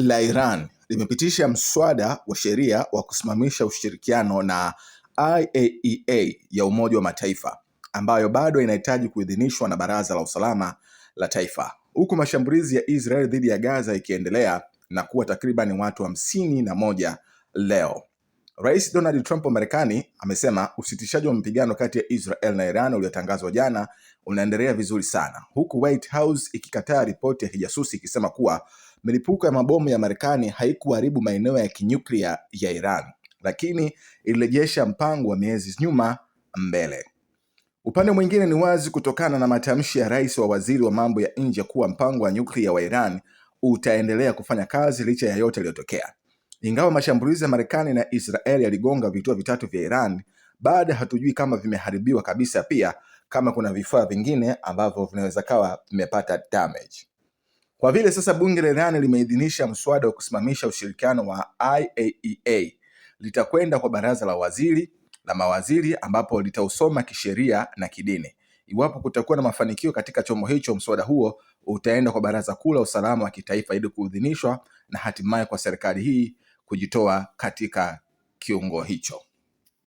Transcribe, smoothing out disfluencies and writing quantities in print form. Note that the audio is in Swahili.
la Iran limepitisha mswada wa sheria wa kusimamisha ushirikiano na IAEA ya Umoja wa Mataifa, ambayo bado inahitaji kuidhinishwa na Baraza la Usalama la Taifa, huku mashambulizi ya Israel dhidi ya Gaza ikiendelea na kuwa takriban watu 51 leo. Rais Donald Trump wa Marekani amesema usitishaji wa mapigano kati ya Israel na Iran uliotangazwa jana unaendelea vizuri sana, huku White House ikikataa ripoti ya kijasusi ikisema kuwa milipuko ya mabomu ya Marekani haikuharibu maeneo ya kinyuklia ya Iran, lakini ilirejesha mpango wa miezi nyuma mbele. Upande mwingine, ni wazi kutokana na matamshi ya rais wa waziri wa mambo ya nje kuwa mpango wa nyuklia wa Iran utaendelea kufanya kazi licha ya yote yaliyotokea. Ingawa mashambulizi ya Marekani na Israel yaligonga vituo vitatu vya Iran, bado hatujui kama vimeharibiwa kabisa, pia kama kuna vifaa vingine ambavyo vinaweza kawa vimepata damage. Kwa vile sasa bunge la Iran limeidhinisha mswada wa kusimamisha ushirikiano wa IAEA, litakwenda kwa baraza la mawaziri ambapo litausoma kisheria na kidini. Iwapo kutakuwa na mafanikio katika chombo hicho, mswada huo utaenda kwa Baraza Kuu la Usalama wa Kitaifa ili kuidhinishwa na hatimaye kwa serikali hii kujitoa katika kiungo hicho.